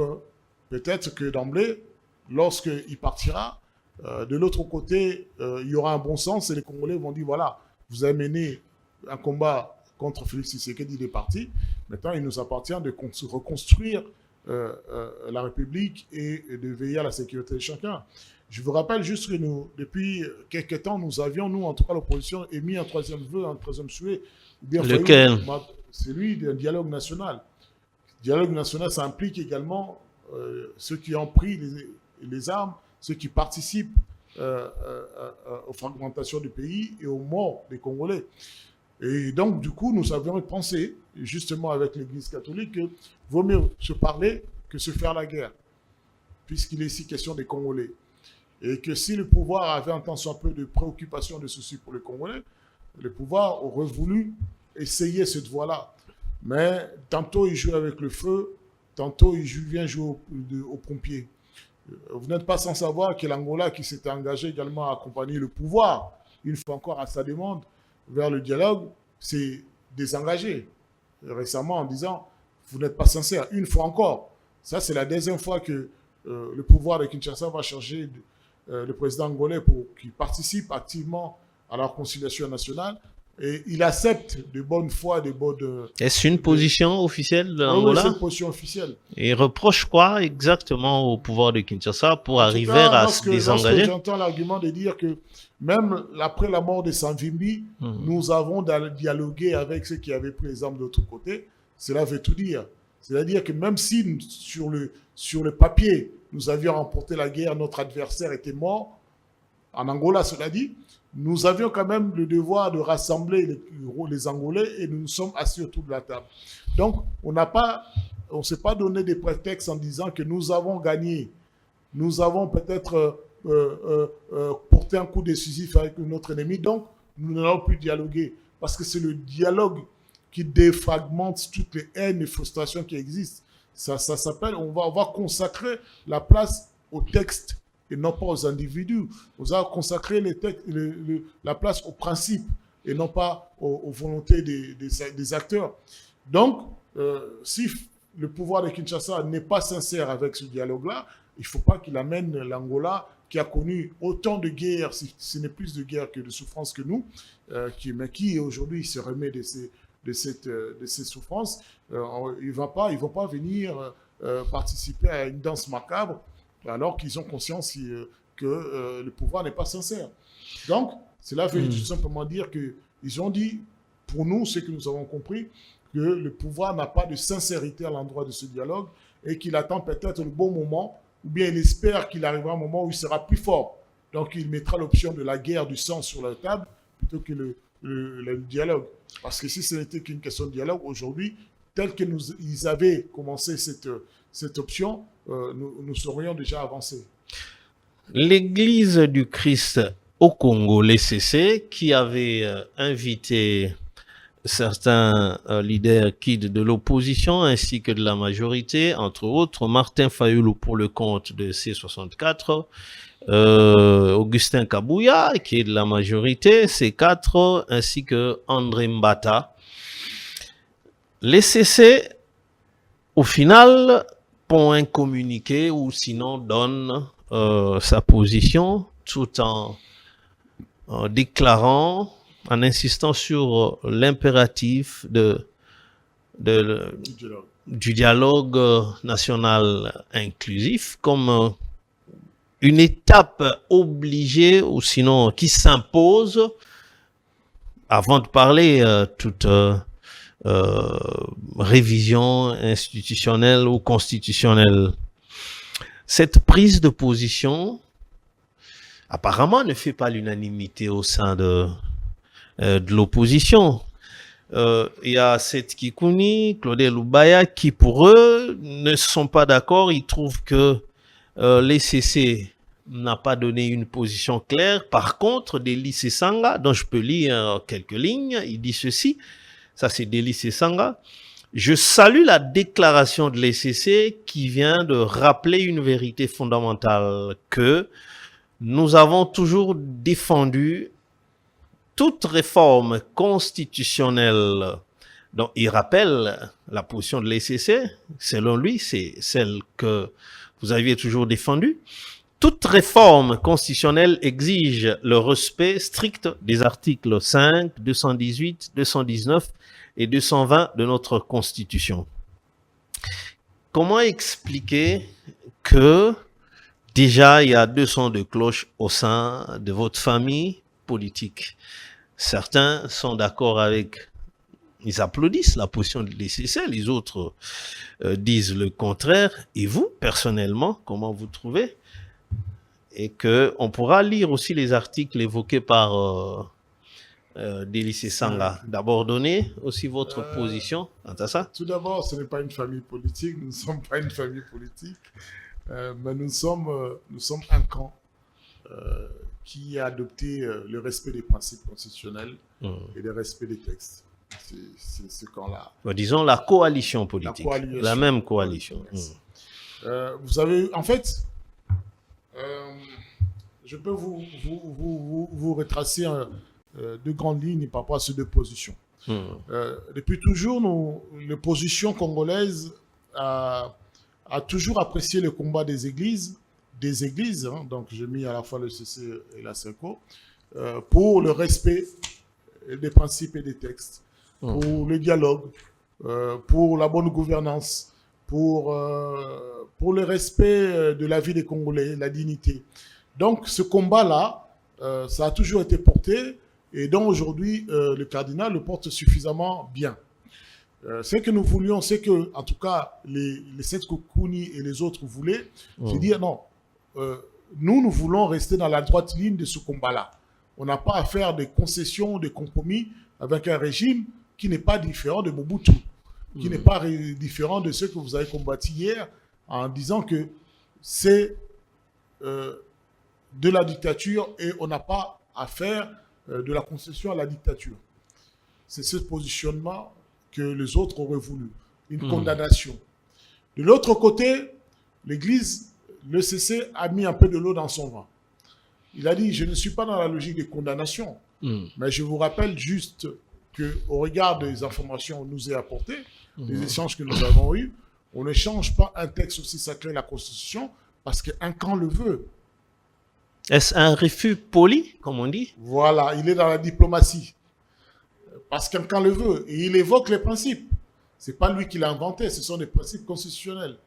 peut-être que d'emblée, lorsqu'il partira, de l'autre côté, il y aura un bon sens et les Congolais vont dire, voilà, vous avez mené un combat contre Félix Tshisekedi, il est parti. Maintenant, il nous appartient de reconstruire la République et de veiller à la sécurité de chacun. Je vous rappelle juste que nous, depuis quelques temps, nous avions, nous, en tout cas l'opposition, émis un 3e vœu, un 3e souhait. Lequel? C'est lui d'un dialogue national. Le dialogue national, ça implique également ceux qui ont pris les armes, ceux qui participent aux fragmentations du pays et aux morts des Congolais. Et donc, du coup, nous avions pensé, justement avec l'Église catholique, qu'il vaut mieux se parler que se faire la guerre, puisqu'il est ici question des Congolais. Et que si le pouvoir avait un tant soit peu de préoccupation, de soucis pour les Congolais, le pouvoir aurait voulu essayer cette voie-là. Mais tantôt il joue avec le feu, tantôt il vient jouer aux pompiers. Vous n'êtes pas sans savoir que l'Angola, qui s'était engagé également à accompagner le pouvoir, une fois encore à sa demande, vers le dialogue, s'est désengagé récemment en disant « vous n'êtes pas sincère », une fois encore. Ça, c'est la deuxième fois que le pouvoir de Kinshasa va charger le président angolais pour qu'il participe activement à la réconciliation nationale. Et il accepte de bonne foi, Est-ce une position officielle de l'Angola? Oui, c'est une position officielle. Et reproche quoi exactement au pouvoir de Kinshasa pour arriver à se désengager? Lorsque j'entends l'argument de dire que même après la mort de Savimbi, nous avons dialogué avec ceux qui avaient pris les armes de l'autre côté, cela veut tout dire. C'est-à-dire que même si sur le papier, nous avions remporté la guerre, notre adversaire était mort, en Angola, cela dit, nous avions quand même le devoir de rassembler les Angolais et nous nous sommes assis autour de la table. Donc, on ne s'est pas donné des prétextes en disant que nous avons gagné. Nous avons peut-être porté un coup décisif avec notre ennemi, donc nous n'allons plus dialoguer. Parce que c'est le dialogue qui défragmente toutes les haines et frustrations qui existent. Ça s'appelle, on va consacrer la place au texte et non pas aux individus. On va consacrer la place aux principes et non pas aux volontés des acteurs. Donc, si le pouvoir de Kinshasa n'est pas sincère avec ce dialogue-là, il ne faut pas qu'il amène l'Angola, qui a connu autant de guerres, ce n'est plus de guerre que de souffrances que nous, mais qui aujourd'hui se remet de ces souffrances. Ils ne vont pas venir participer à une danse macabre alors qu'ils ont conscience que le pouvoir n'est pas sincère. Donc, cela veut tout simplement dire qu'ils ont dit, pour nous, ce que nous avons compris, que le pouvoir n'a pas de sincérité à l'endroit de ce dialogue et qu'il attend peut-être le bon moment, ou bien il espère qu'il arrivera un moment où il sera plus fort. Donc, il mettra l'option de la guerre du sang sur la table plutôt que le dialogue. Parce que si ce n'était qu'une question de dialogue, aujourd'hui, tel que ils avaient commencé cette option, nous serions déjà avancés. L'Église du Christ au Congo, l'ECC, qui avait invité certains leaders kids de l'opposition ainsi que de la majorité, entre autres Martin Fayulu pour le compte de C64, Augustin Kabouya qui est de la majorité, C4, ainsi que André Mbata. L'ECC, au final, pond un communiqué ou sinon donne sa position tout en déclarant, en insistant sur l'impératif du dialogue national inclusif comme une étape obligée ou sinon qui s'impose avant de parler toute révision institutionnelle ou constitutionnelle. Cette prise de position apparemment ne fait pas l'unanimité au sein de l'opposition. Il y a Seth Kikouni, Claudel Loubaya, qui pour eux ne sont pas d'accord. Ils trouvent que l'ECC n'a pas donné une position claire. Par contre, Deli Sesanga, dont je peux lire quelques lignes, il dit ceci, ça c'est Deli Sesanga: je salue la déclaration de l'ECC qui vient de rappeler une vérité fondamentale, que nous avons toujours défendu toute réforme constitutionnelle. Donc, il rappelle la position de l'ECC, selon lui, c'est celle que vous aviez toujours défendue. Toute réforme constitutionnelle exige le respect strict des articles 5, 218, 219 et 220 de notre Constitution. Comment expliquer que déjà il y a deux sons de cloche au sein de votre famille politique? Certains sont d'accord avec, ils applaudissent la position de l'ECC, les autres disent le contraire. Et vous, personnellement, comment vous trouvez? Et qu'on pourra lire aussi les articles évoqués par Deli Sesanga. D'abord, donnez aussi votre position quant à ça. Tout d'abord, ce n'est pas une famille politique, nous ne sommes pas une famille politique, mais nous sommes un camp qui a adopté le respect des principes constitutionnels et le respect des textes. C'est ce camp-là. Disons la coalition politique. coalition. La même coalition. Vous avez, en fait, je peux vous retracer deux grandes lignes par rapport à ces deux positions. Depuis toujours, l'opposition congolaise a toujours apprécié le combat des églises, hein, donc j'ai mis à la fois le CC et la CENCO, pour le respect des principes et des textes, pour le dialogue, pour la bonne gouvernance, pour le respect de la vie des Congolais, la dignité. Donc ce combat-là, ça a toujours été porté, et donc aujourd'hui, le cardinal le porte suffisamment bien. Ce que nous voulions, c'est que, en tout cas, les sept Kokuni et les autres voulaient, c'est dire non, nous voulons rester dans la droite ligne de ce combat-là. On n'a pas à faire des concessions, des compromis avec un régime qui n'est pas différent de Mobutu, qui n'est pas différent de ceux que vous avez combattus hier, en disant que c'est de la dictature et on n'a pas à faire de la concession à la dictature. C'est ce positionnement que les autres auraient voulu, une condamnation. De l'autre côté, l'Église, le CC a mis un peu de l'eau dans son vin. Il a dit, je ne suis pas dans la logique des condamnations, mais je vous rappelle juste qu'au regard des informations qu'on nous est apportées, des échanges que nous avons eus, on ne change pas un texte aussi sacré, la Constitution, parce qu'un camp le veut. Est-ce un refus poli, comme on dit? Voilà, il est dans la diplomatie. Parce qu'un camp le veut. Et il évoque les principes. Ce n'est pas lui qui l'a inventé, ce sont des principes constitutionnels.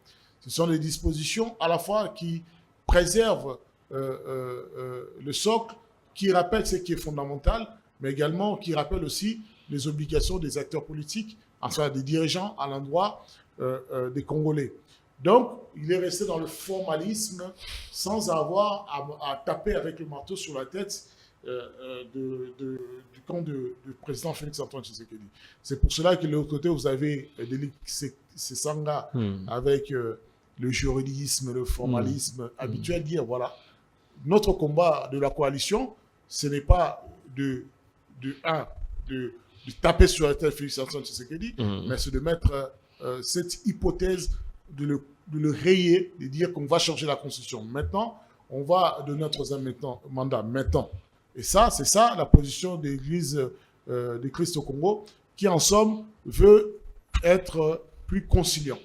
Ce sont des dispositions à la fois qui préservent le socle, qui rappellent ce qui est fondamental, mais également qui rappellent aussi les obligations des acteurs politiques, enfin des dirigeants à l'endroit des Congolais. Donc, il est resté dans le formalisme sans avoir à taper avec le marteau sur la tête du camp du président Félix-Antoine Tshisekedi. C'est pour cela que de l'autre côté, vous avez ces sangas avec le juridisme, le formalisme habituel, dire voilà, notre combat de la coalition, ce n'est pas de taper sur la tête Félix-Antoine Tshisekedi, mais c'est de mettre cette hypothèse de le rayer, de dire qu'on va changer la Constitution. Maintenant, on va donner notre mandat maintenant. Et ça, c'est ça la position de l'Église de Christ au Congo, qui en somme veut être plus conciliant,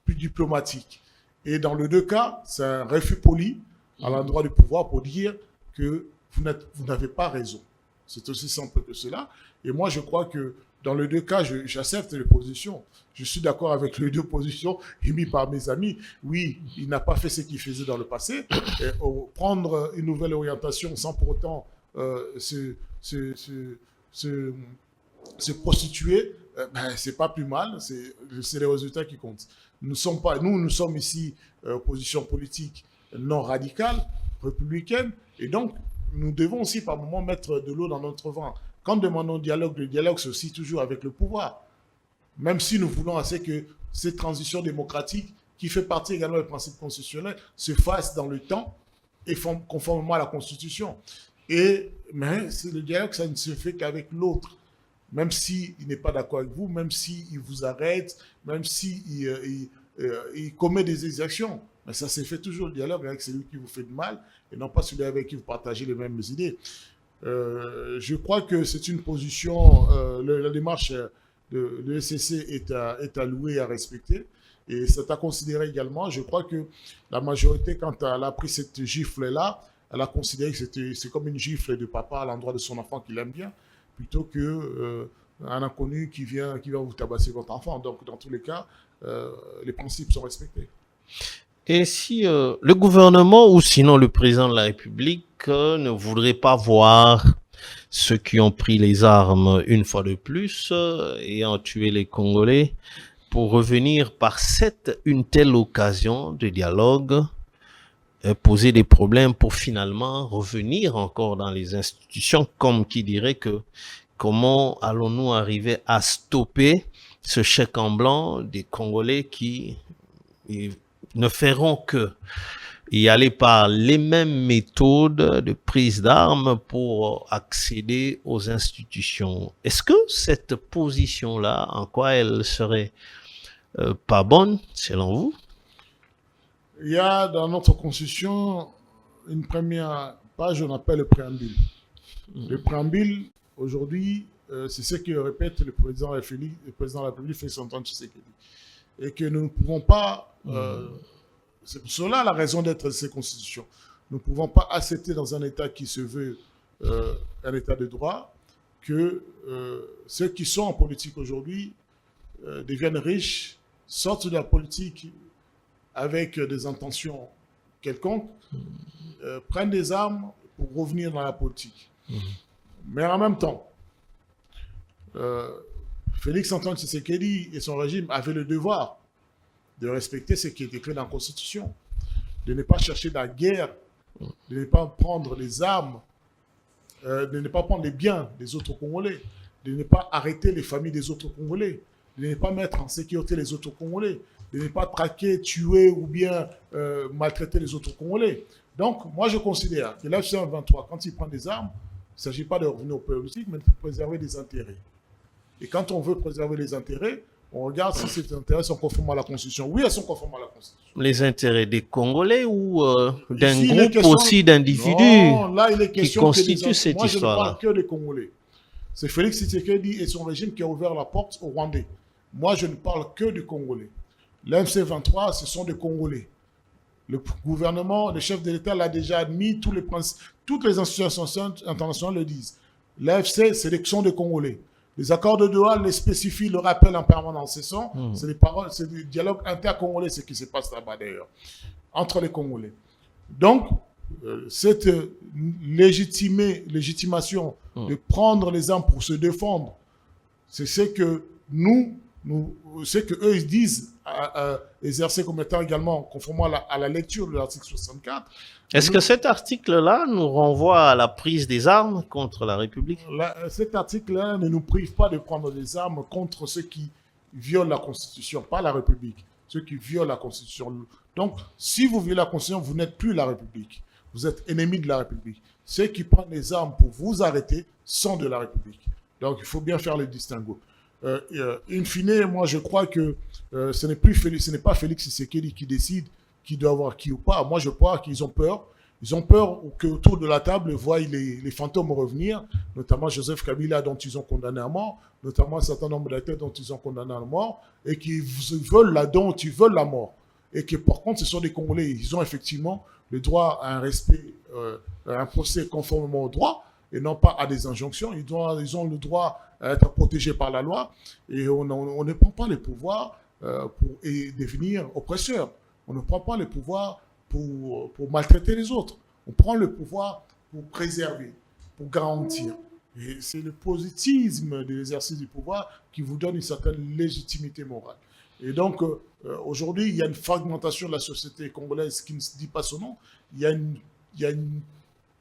plus diplomatique. Et dans les deux cas, c'est un refus poli à l'endroit du pouvoir pour dire que vous n'avez pas raison. C'est aussi simple que cela. Et moi, je crois que dans les deux cas, j'accepte les positions. Je suis d'accord avec les deux positions émises par mes amis. Oui, il n'a pas fait ce qu'il faisait dans le passé. Et, prendre une nouvelle orientation sans pour autant se prostituer, c'est pas plus mal. C'est les résultats qui comptent. Nous sommes ici opposition politique non radicale, républicaine. Et donc, nous devons aussi par moments mettre de l'eau dans notre vin. Quand nous demandons dialogue, le dialogue, c'est aussi toujours avec le pouvoir. Même si nous voulons assez que cette transition démocratique, qui fait partie également des principes constitutionnels, se fasse dans le temps et conformément à la Constitution. Mais le dialogue, ça ne se fait qu'avec l'autre. Même s'il n'est pas d'accord avec vous, même s'il vous arrête, même s'il commet des exactions. Mais ça s'est fait toujours le dialogue avec celui qui vous fait de mal et non pas celui avec qui vous partagez les mêmes idées. Je crois que c'est une position, la démarche de l'ECC est à louer et à respecter. Et c'est à considérer également. Je crois que la majorité, quand elle a pris cette gifle-là, elle a considéré que c'est comme une gifle de papa à l'endroit de son enfant qu'il aime bien, plutôt qu'un inconnu qui vient vous tabasser votre enfant. Donc, dans tous les cas, les principes sont respectés. Et si le gouvernement ou sinon le président de la République ne voudrait pas voir ceux qui ont pris les armes une fois de plus ayant tué les Congolais pour revenir par une telle occasion de dialogue, poser des problèmes pour finalement revenir encore dans les institutions, comme qui dirait que comment allons-nous arriver à stopper ce chèque en blanc des Congolais qui ne feront que y aller par les mêmes méthodes de prise d'armes pour accéder aux institutions. Est-ce que cette position-là, en quoi elle serait pas bonne, selon vous? Il y a dans notre constitution une première page, on appelle le préambule. Le préambule, aujourd'hui, c'est ce que répète le président de la République, Félix-Antoine Tshisekedi. Et que nous ne pouvons pas, c'est pour cela la raison d'être de ces constitutions, nous ne pouvons pas accepter dans un État qui se veut un État de droit que ceux qui sont en politique aujourd'hui deviennent riches, sortent de la politique avec des intentions quelconques, prennent des armes pour revenir dans la politique. Mais en même temps, Félix-Antoine Tshisekedi et son régime avaient le devoir de respecter ce qui est écrit dans la Constitution, de ne pas chercher la guerre, de ne pas prendre les armes, de ne pas prendre les biens des autres Congolais, de ne pas arrêter les familles des autres Congolais, de ne pas mettre en sécurité les autres Congolais, de ne pas traquer, tuer ou bien maltraiter les autres Congolais. Donc, moi, je considère que l'F-123, quand il prend des armes, il ne s'agit pas de revenir au politique, mais de préserver des intérêts. Et quand on veut préserver les intérêts, on regarde si ces intérêts sont conformes à la Constitution. Oui, elles sont conformes à la Constitution. Les intérêts des Congolais ou d'un Ici, groupe aussi d'individus là, il est qui question constituent cette moi, je ne histoire-là? parle que des Congolais. C'est Félix Tshisekedi et son régime qui a ouvert la porte aux Rwandais. Moi, je ne parle que des Congolais. L'MC23, ce sont des Congolais. Le gouvernement, le chef de l'État l'a déjà admis, toutes les institutions internationales le disent. L'AFC, ce sont des Congolais. Les accords de Doha les spécifient, le rappellent en permanence. C'est des paroles, c'est du dialogue intercongolais, ce qui se passe là-bas d'ailleurs, entre les Congolais. Donc, cette légitimation de prendre les armes pour se défendre, c'est ce que ce que eux ils disent exercer comme étant également conformément à la lecture de l'article 64. Est-ce que cet article-là nous renvoie à la prise des armes contre la République? Cet article-là ne nous prive pas de prendre des armes contre ceux qui violent la Constitution, pas la République, ceux qui violent la Constitution. Donc, si vous violez la Constitution, vous n'êtes plus la République. Vous êtes ennemi de la République. Ceux qui prennent les armes pour vous arrêter sont de la République. Donc, il faut bien faire le distinguo. In fine, moi, je crois que ce n'est pas Félix Tshisekedi qui décide qui doit avoir qui ou pas. Moi, je crois qu'ils ont peur. Ils ont peur qu'autour de la table, ils voient les fantômes revenir, notamment Joseph Kabila, dont ils ont condamné à mort, notamment un certain nombre d'acteurs dont ils ont condamné à mort, et qui veulent la mort. Et que, par contre, ce sont des Congolais. Ils ont effectivement le droit à un respect, à un procès conformément au droit, et non pas à des injonctions. Ils ont le droit à être protégés par la loi, et on ne prend pas les pouvoirs pour devenir oppresseur. On ne prend pas le pouvoir pour maltraiter les autres. On prend le pouvoir pour préserver, pour garantir. Et c'est le positivisme de l'exercice du pouvoir qui vous donne une certaine légitimité morale. Et donc, aujourd'hui, il y a une fragmentation de la société congolaise qui ne se dit pas son nom. Il y a une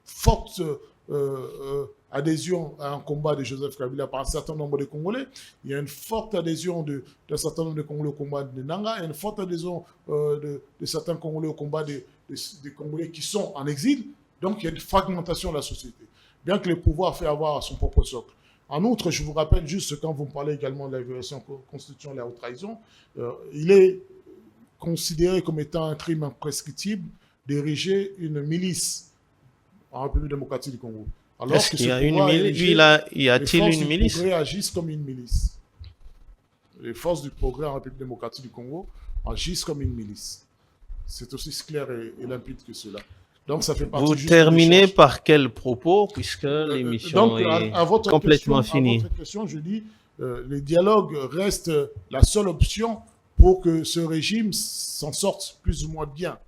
forte adhésion à un combat de Joseph Kabila par un certain nombre de Congolais. Il y a une forte adhésion d'un certain nombre de Congolais au combat de Nanga. Il y a une forte adhésion de certains Congolais au combat des Congolais qui sont en exil. Donc, il y a une fragmentation de la société, bien que le pouvoir fait avoir son propre socle. En outre, je vous rappelle juste, quand vous me parlez également de la violation constitutionnelle et la haute trahison, il est considéré comme étant un crime imprescriptible d'ériger une milice en République démocratique du Congo. Alors est-ce qu'il y a une milice? Y a-t-il une milice? Les forces du progrès agissent comme une milice. Les forces du progrès en République démocratique du Congo agissent comme une milice. C'est aussi clair et limpide que cela. Donc, ça fait partie. Vous terminez par quel propos, puisque l'émission est complètement finie? À votre question, je dis, le dialogue reste la seule option pour que ce régime s'en sorte plus ou moins bien.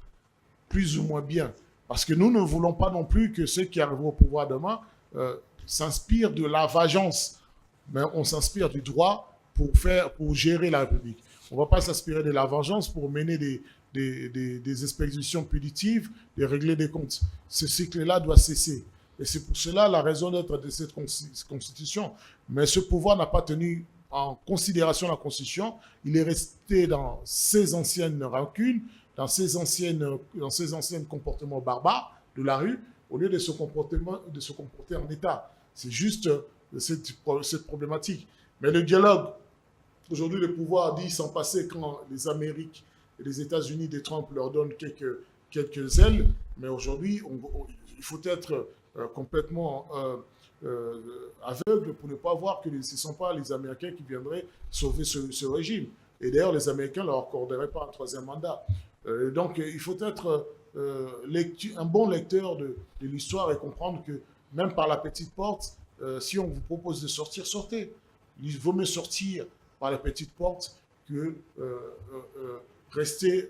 Plus ou moins bien. Parce que nous ne voulons pas non plus que ceux qui arriveront au pouvoir demain s'inspirent de la vengeance. Mais on s'inspire du droit pour gérer la République. On ne va pas s'inspirer de la vengeance pour mener des expéditions punitives, de régler des comptes. Ce cycle-là doit cesser. Et c'est pour cela la raison d'être de cette constitution. Mais ce pouvoir n'a pas tenu en considération la constitution. Il est resté dans ses anciennes rancunes. dans ces anciens comportements barbares de la rue, au lieu de se comporter en État. C'est juste cette problématique. Mais le dialogue, aujourd'hui, le pouvoir dit s'en passer quand les Amériques et les États-Unis de Trump leur donnent quelques ailes. Mais aujourd'hui, il faut être complètement aveugle pour ne pas voir que ce ne sont pas les Américains qui viendraient sauver ce régime. Et d'ailleurs, les Américains ne leur accorderaient pas un troisième mandat. Donc, il faut être un bon lecteur de l'histoire et comprendre que même par la petite porte, si on vous propose de sortir, sortez. Il vaut mieux sortir par la petite porte que rester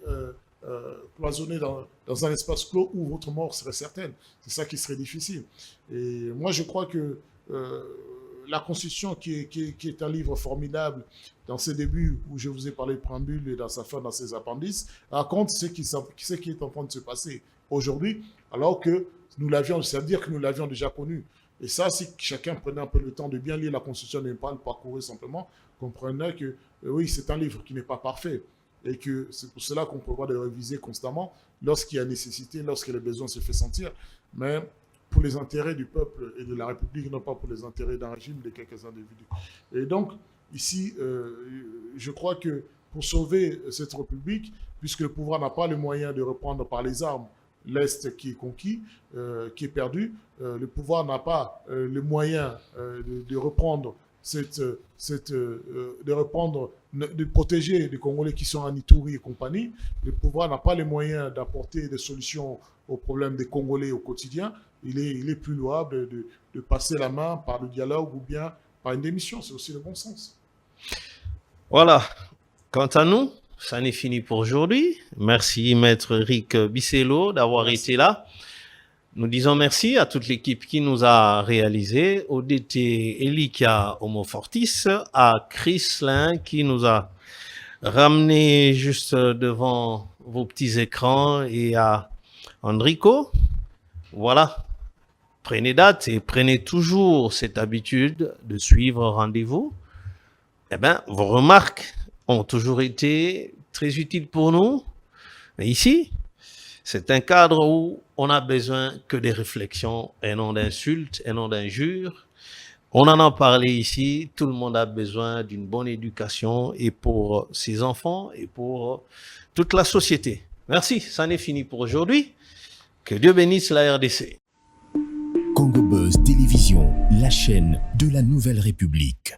cloisonné dans un espace clos où votre mort serait certaine. C'est ça qui serait difficile. Et moi, je crois que la Constitution, qui est un livre formidable, dans ses débuts, où je vous ai parlé de préambule, et dans sa fin, dans ses appendices, raconte ce qui est en train de se passer aujourd'hui, alors que c'est-à-dire que nous l'avions déjà connu. Et ça, si chacun prenait un peu le temps de bien lire la Constitution et ne pas le parcourir simplement, comprenait que oui, c'est un livre qui n'est pas parfait. Et que c'est pour cela qu'on prévoit de le réviser constamment lorsqu'il y a nécessité, lorsque le besoin se fait sentir, mais pour les intérêts du peuple et de la République, non pas pour les intérêts d'un régime, de quelques individus. Et donc, ici, je crois que pour sauver cette République, puisque le pouvoir n'a pas le moyen de reprendre par les armes l'Est qui est conquis, qui est perdu, le pouvoir n'a pas le moyen de reprendre de protéger les Congolais qui sont en Ituri et compagnie. Le pouvoir n'a pas les moyens d'apporter des solutions aux problèmes des Congolais au quotidien. Il est plus louable de passer la main par le dialogue ou bien par une démission. C'est aussi le bon sens. Voilà. Quant à nous, ça n'est fini pour aujourd'hui. Merci, Maître Eric Bisselo, d'avoir été là. Nous disons merci à toute l'équipe qui nous a réalisé, au DT Elika Homofortis, à Chris Lin qui nous a ramené juste devant vos petits écrans et à Enrico. Voilà, prenez date et prenez toujours cette habitude de suivre rendez-vous. Eh bien, vos remarques ont toujours été très utiles pour nous. Mais ici, c'est un cadre où on a besoin que des réflexions et non d'insultes et non d'injures. On en a parlé ici. Tout le monde a besoin d'une bonne éducation et pour ses enfants et pour toute la société. Merci, ça n'est fini pour aujourd'hui. Que Dieu bénisse la RDC. Congo Buzz Télévision, la chaîne de la Nouvelle République.